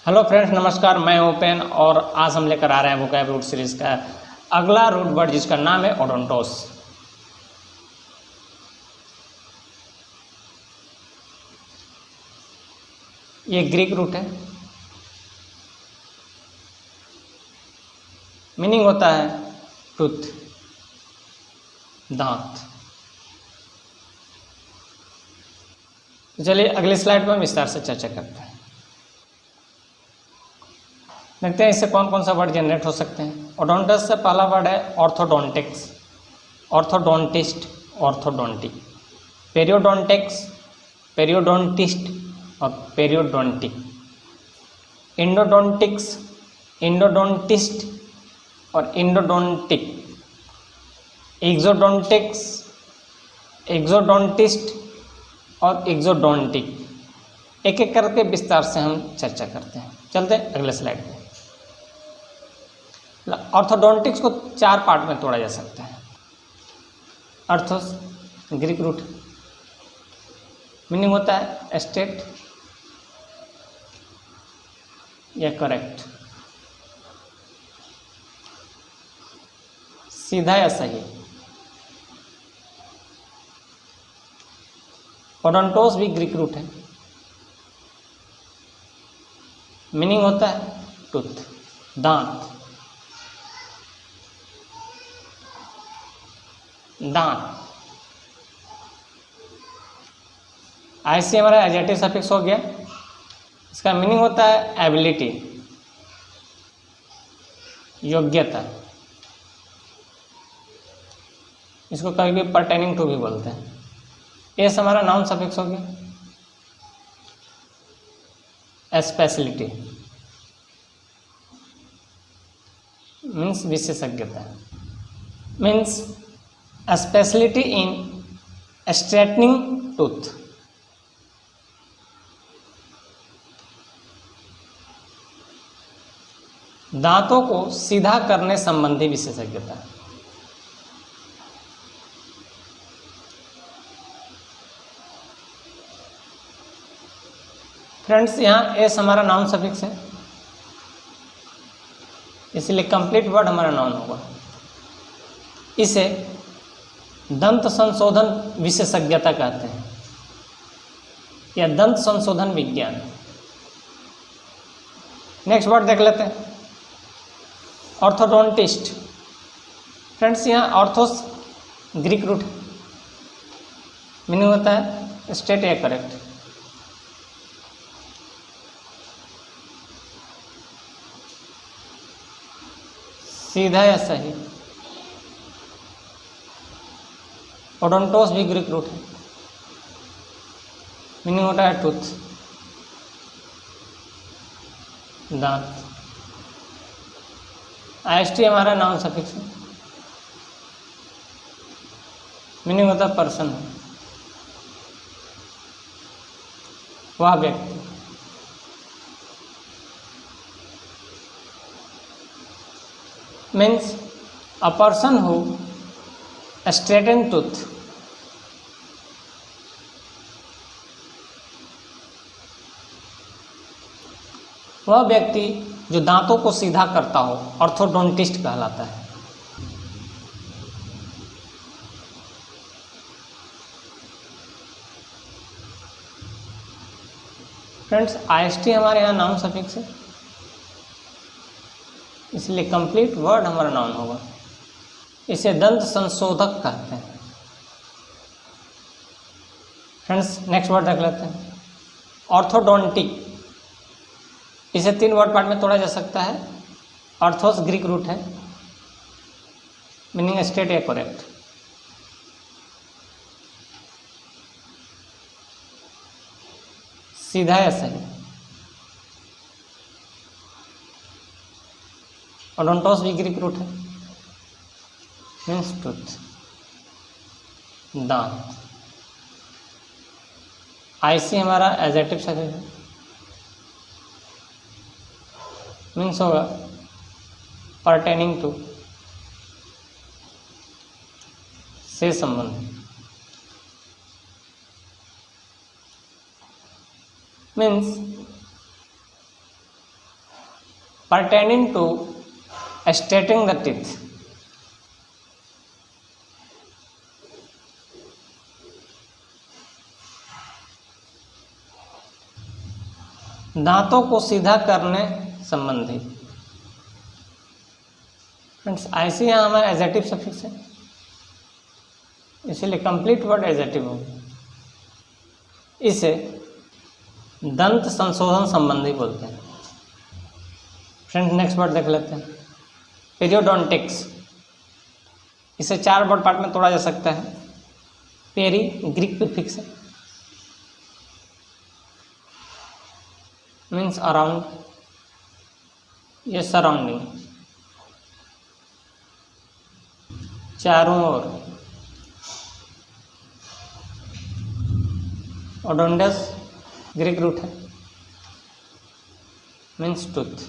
Hello friends, नमस्कार। मैं open और आज हम लेकर आ रहे हैं वोकैब रूट सीरीज का अगला रूट वर्ड जिसका नाम है ओडोंटोस। ये ग्रीक रूट है। मीनिंग होता है टूथ, दांत। चलिए अगली स्लाइड पर विस्तार से चर्चा करते हैं। देखते हैं इससे कौन कौन सा वर्ड जनरेट हो सकते हैं। ओडोंटस से पहला वर्ड है ऑर्थोडोंटिक्स, ऑर्थोडोंटिस्ट, ऑर्थोडोंटी। पेरियोडोंटिक्स, पेरियोडोंटिस्ट और पेरियोडोंटी। इंडोडोंटिक्स, इंडोडोंटिस्ट और इंडोडोंटिक। एक्सोडोंटिक्स, एक्सोडोंटिस्ट और एक्सोडोंटिक। एक एक करके विस्तार से हम चर्चा करते हैं। चलते हैं अगले स्लाइड पे। ऑर्थोडोंटिक्स को चार पार्ट में तोड़ा जा सकता है। अर्थोस ग्रीक रूट, मीनिंग होता है स्ट्रेट या करेक्ट, सीधा या सही। ओडोंटोस भी ग्रीक रूट है, मीनिंग होता है टूथ, दांत, दांत। ऐसे हमारा एडजेक्टिव सफिक्स हो गया। इसका मीनिंग होता है एबिलिटी, योग्यता। इसको कभी भी परटेनिंग टू भी बोलते हैं। एस हमारा नाउन सफिक्स हो गया। स्पेशलिटी मीन्स विशेषज्ञता, means speciality in straightening tooth. दांतों को सीधा करने संबंधी विशेषज्ञता। फ्रेंड्स, यहाँ एस हमारा नाउन सफिक्स है, इसलिए कंप्लीट वर्ड हमारा नाउन होगा। इसे दंत संशोधन विशेषज्ञता कहते हैं या दंत संशोधन विज्ञान। नेक्स्ट वर्ड देख लेते हैं, ऑर्थोडोंटिस्ट। फ्रेंड्स, यहाँ ऑर्थोस ग्रीक रूट, मीनिंग होता है स्ट्रेट या करेक्ट। सीधा या सही। ओडोंटोस भी ग्रीक रूट है, मीनिंग होता है टूथ, दांत। आईएसटी हमारा नाउन सफिक्स है, मीनिंग होता है पर्सन, वह व्यक्ति। Means a person who straighten tooth. वह व्यक्ति जो दांतों को सीधा करता हो ऑर्थोडोंटिस्ट कहलाता है। फ्रेंड्स, आईएसटी हमारे यहाँ नाउन सफिक्स है, इसलिए कंप्लीट वर्ड हमारा नाउन होगा। इसे दंत संशोधक कहते हैं। फ्रेंड्स, नेक्स्ट वर्ड देख लेते हैं, ऑर्थोडोंटिक। इसे तीन वर्ड पार्ट में तोड़ा जा सकता है। ऑर्थोस ग्रीक रूट है, मीनिंग स्ट्रेट या करेक्ट। सीधा या सही। ओडोंटोस भी ग्रीक रूट है, मीन्स टूथ, दांत। आईसी हमारा एडजेक्टिव सफिक्स है, मीन्स होगा परटेनिंग टू, से संबंधित। Means pertaining to straightening the teeth. दांतों को सीधा करने संबंधी। फ्रेंड्स आईसी यहाँ हमारा एडजेक्टिव सफिक्स है, इसीलिए कंप्लीट वर्ड एडजेक्टिव होगा। इसे दंत संशोधन संबंधी बोलते हैं। फ्रेंड्स नेक्स्ट वर्ड देख लेते हैं, पेरियोडोंटिक्स। इसे 4 वर्ड पार्ट में तोड़ा जा सकता है। पेरी ग्रीक प्रीफिक्स है, मीन्स अराउंड, ये सराउंडिंग, चारों ओर। ओडोंडस ग्रीक रूट है, मीन्स टूथ,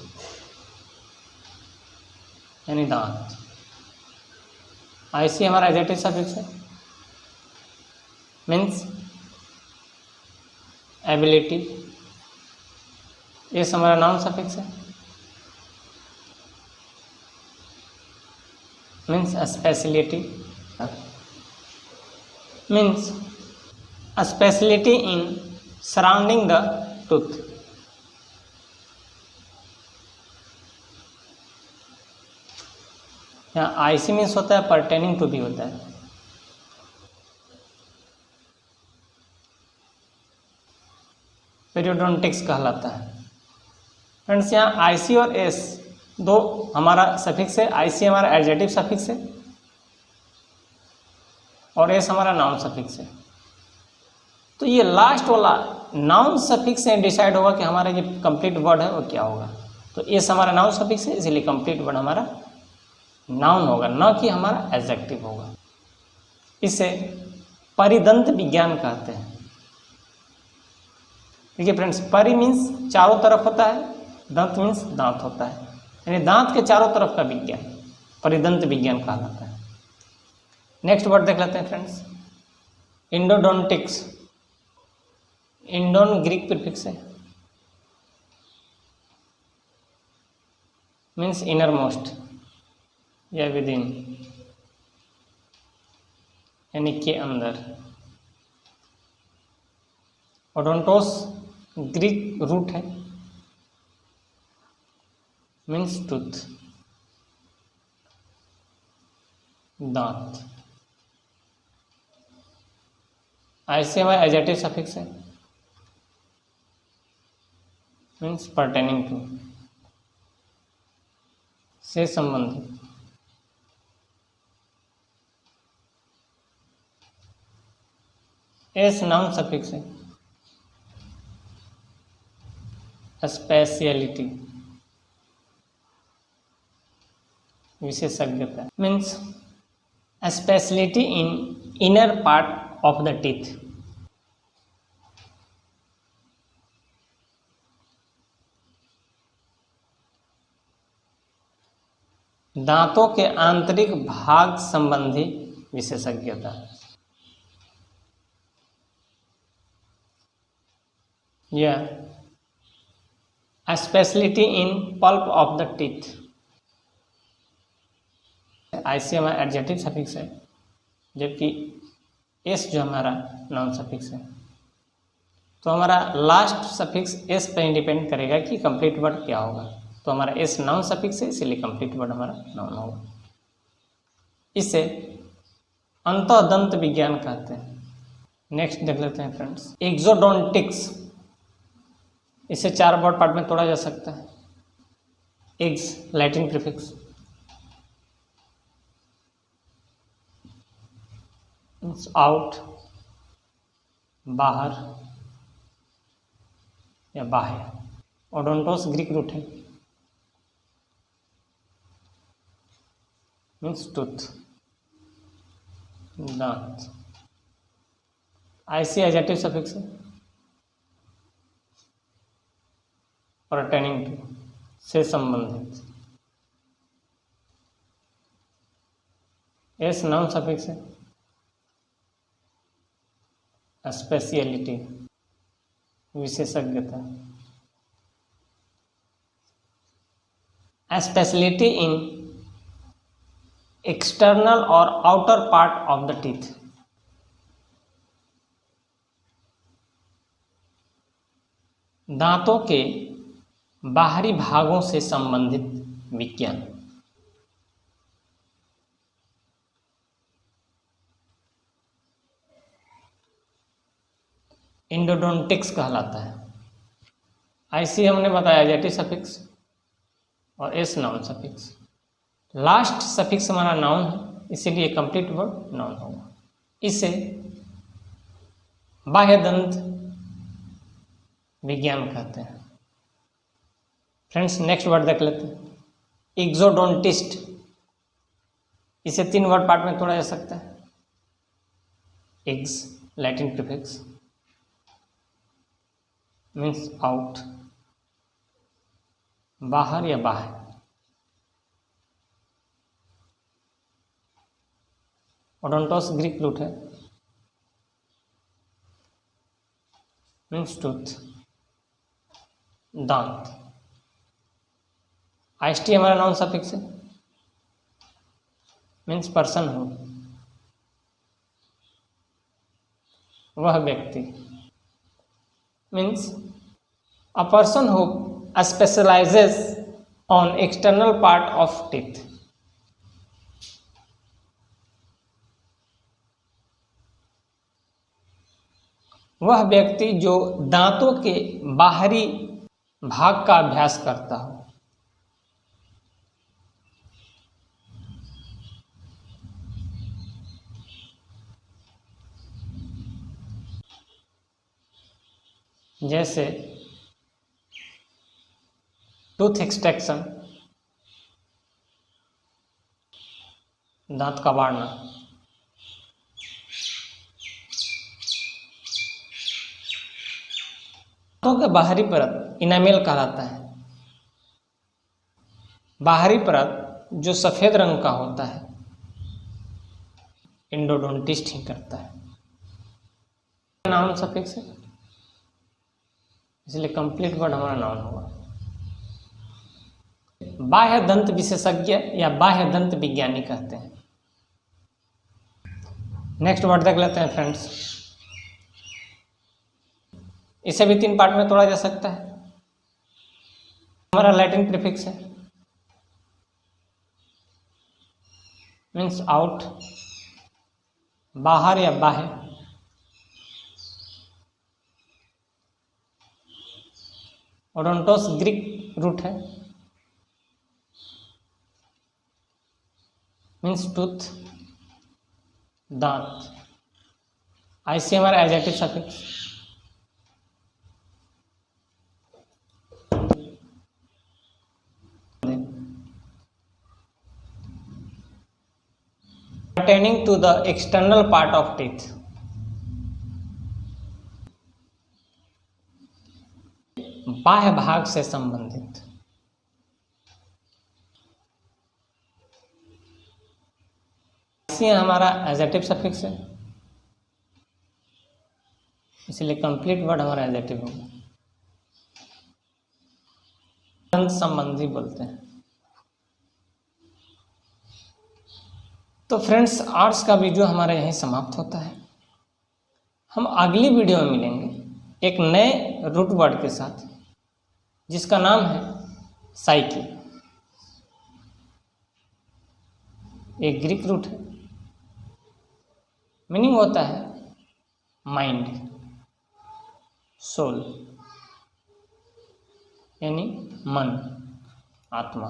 यानी दांत। आईसी हमारा एडजेक्टिव सफिक्स है, मीन्स एबिलिटी। एस हमारा नाउन सफिक्स है, means speciality, means speciality in surrounding the tooth. यहाँ आईसी मीन्स होता है परटेनिंग टू भी होता है। पेरियोडोंटिक्स कहलाता है। फ्रेंड्स यहाँ आईसी और एस दो हमारा सफिक्स है। आईसी हमारा एडजेक्टिव सफिक्स है और एस हमारा नाउन सफिक्स है। तो ये लास्ट वाला नाउन सफिक्स से डिसाइड होगा कि हमारा जो कंप्लीट वर्ड है वो क्या होगा। तो एस हमारा नाउन सफिक्स है, इसीलिए कंप्लीट वर्ड हमारा नाउन होगा, न कि हमारा एडजेक्टिव होगा। इसे परिदंत विज्ञान कहते हैं। देखिए फ्रेंड्स, परि मीन्स चारों तरफ होता है, दंत मीन्स दांत होता है, यानी दांत के चारों तरफ का विज्ञान परिदंत विज्ञान कहलाता है। नेक्स्ट वर्ड देख लेते हैं फ्रेंड्स, इंडोडोंटिक्स। इंडोन ग्रीक प्रीफिक्स है, मीन्स इनर मोस्ट या विद इन, यानी के अंदर। ओडोंटोस ग्रीक रूट है, मीन्स टूथ, दांत। ऐसे हमारा एडजेक्टिव सफिक्स है, मीन्स परटेनिंग टू, से संबंधित। एस नाउन सफिक्स है, स्पेशलिटी, विशेषज्ञता, means speciality in inner part of the teeth. दांतों के आंतरिक भाग संबंधी विशेषज्ञता। यह speciality in pulp of the teeth. IC हमारा एडजेक्टिव सफिक्स है, जबकि एस जो हमारा नाउन सफिक्स है। तो हमारा लास्ट सफिक्स एस पर डिपेंड करेगा कि कंप्लीट वर्ड क्या होगा। तो हमारा एस नाउन सफिक्स है, इसलिए कंप्लीट वर्ड हमारा नाउन होगा। इसे अंतःदंत विज्ञान कहते हैं। नेक्स्ट देख लेते हैं फ्रेंड्स, एक्सोडोंटिक्स। इसे 4 वर्ड पार्ट में तोड़ा जा सकता है। एग्स लैटिन प्रीफिक्स, आउट, बाहर या बाह्य। ओडोंटोस ग्रीक रूट है, मीन्स टूथ, दांत। आईसी एडजेक्टिव सफिक्स है, परटेनिंग टू, से संबंधित। एस नाउन सफिक्स है, स्पेशलिटी, विशेषज्ञता। a specialty in external or outer part of the teeth. दांतों के बाहरी भागों से संबंधित विज्ञान। एंडोडोंटिक्स कहलाता है। ऐसी हमने बताया एडजेक्टिव सफिक्स और S noun suffix. Last suffix हमारा नाउन है, इसीलिए कंप्लीट वर्ड नाउन होगा। इसे बाह्य दंत विज्ञान कहते हैं। फ्रेंड्स नेक्स्ट वर्ड देख लेते हैं, एक्सोडोंटिस्ट। इसे 3 वर्ड पार्ट में तोड़ा जा सकता है। X Latin prefix means out, बाहर या बाहर। ओडोंटोस ग्रीक रूट है, मीन्स टूथ, दांत। आईएसटी हमारा नाउन सफिक्स है, मीन्स पर्सन हो, वह व्यक्ति। Means a person who specializes on external part of teeth. वह व्यक्ति जो दांतों के बाहरी भाग का अभ्यास करता हो। जैसे टूथ एक्सट्रैक्शन, दांत कबाड़ना। दांतों के बाहरी परत इनामेल कहलाता है। बाहरी परत जो सफेद रंग का होता है, एंडोडोंटिस्ट ही करता है। नाउन सफिक्स है, इसलिए कंप्लीट वर्ड हमारा नाउन होगा। बाह्य दंत विशेषज्ञ या बाह्य दंत विज्ञानी कहते हैं। नेक्स्ट वर्ड देख लेते हैं फ्रेंड्स। इसे भी 3 पार्ट में तोड़ा जा सकता है। हमारा लैटिन प्रीफिक्स है, मीन्स आउट, बाहर या बाह्य। ओडोंटोस ग्रीक रूट है, मीन्स टूथ, दांत। ऐसे हमारा adjective suffix pertaining to the external part of teeth. बाह्य भाग से संबंधित। ऐसे हमारा एडजेक्टिव सफिक्स है, इसलिए कंप्लीट वर्ड हमारा एडजेक्टिव होगा। दंत संबंधी बोलते हैं। तो फ्रेंड्स आर्ट्स का वीडियो हमारा यहीं समाप्त होता है। हम अगली वीडियो में मिलेंगे एक नए रूट वर्ड के साथ, जिसका नाम है साइकी। एक ग्रीक रूट है, मीनिंग होता है माइंड, सोल, यानी मन, आत्मा।